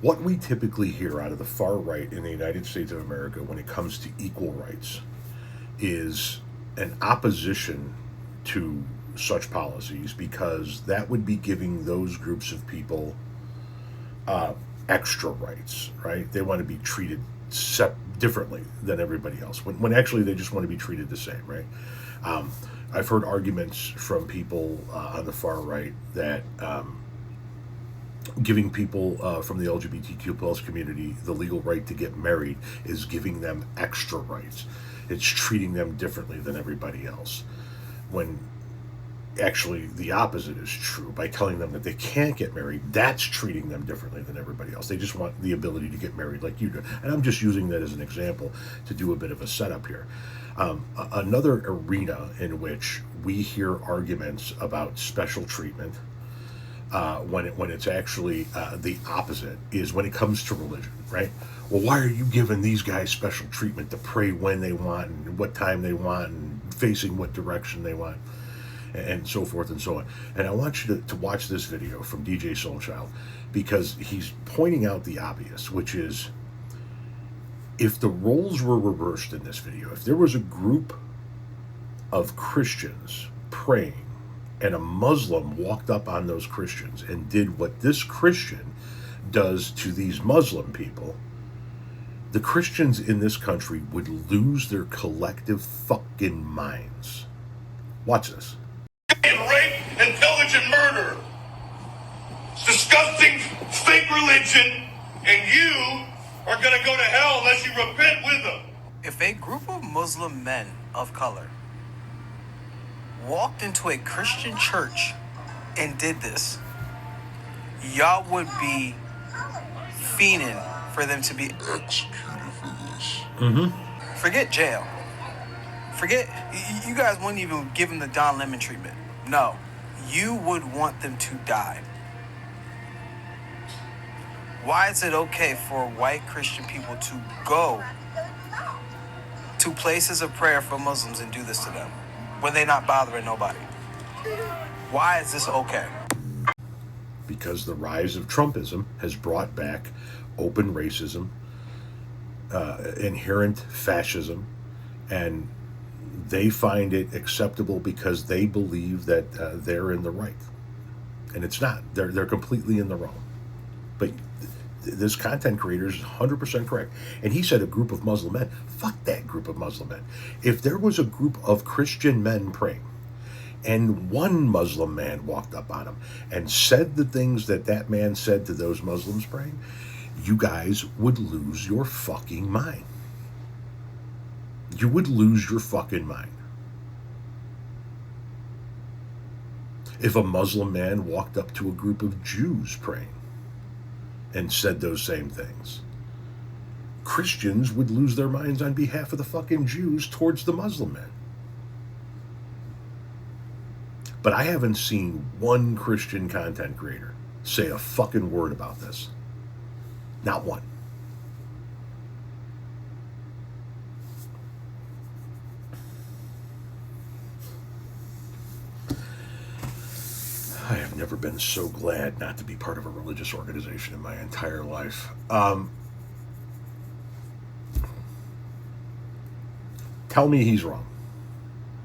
what we typically hear out of the far right in the United States of America when it comes to equal rights is an opposition to such policies, because that would be giving those groups of people extra rights, right? They want to be treated differently than everybody else, when actually they just want to be treated the same, right? I've heard arguments from people on the far right that giving people from the LGBTQ plus community the legal right to get married is giving them extra rights. It's treating them differently than everybody else, when actually the opposite is true. By telling them that they can't get married, that's treating them differently than everybody else. They just want the ability to get married like you do. And I'm just using that as an example to do a bit of a setup here. Another arena in which we hear arguments about special treatment when it's actually the opposite is when it comes to religion, right? Well, why are you giving these guys special treatment to pray when they want and what time they want and facing what direction they want, and so forth and so on. And I want you to watch this video from DJ Soulchild, because he's pointing out the obvious, which is, if the roles were reversed in this video, if there was a group of Christians praying and a Muslim walked up on those Christians and did what this Christian does to these Muslim people, the Christians in this country would lose their collective fucking minds. Watch this. And rape and pillage and murder. Disgusting fake religion, and you are going to go to hell unless you repent with them. If a group of Muslim men of color walked into a Christian church and did this, y'all would be fiending for them to be executed for this. Forget jail. Forget, you guys wouldn't even give them the Don Lemon treatment. No, you would want them to die. Why is it okay for white Christian people to go to places of prayer for Muslims and do this to them when they're not bothering nobody? Why is this okay? Because the rise of Trumpism has brought back open racism, inherent fascism, and they find it acceptable because they believe that they're in the right, and it's not. They're completely in the wrong. But this content creator is 100% correct, and he said a group of Muslim men. Fuck that group of Muslim men. If there was a group of Christian men praying, and one Muslim man walked up on him and said the things that that man said to those Muslims praying, you guys would lose your fucking mind. You would lose your fucking mind. If a Muslim man walked up to a group of Jews praying and said those same things, Christians would lose their minds on behalf of the fucking Jews towards the Muslim men. But I haven't seen one Christian content creator say a fucking word about this. Not one. I have never been so glad not to be part of a religious organization in my entire life. Tell me he's wrong.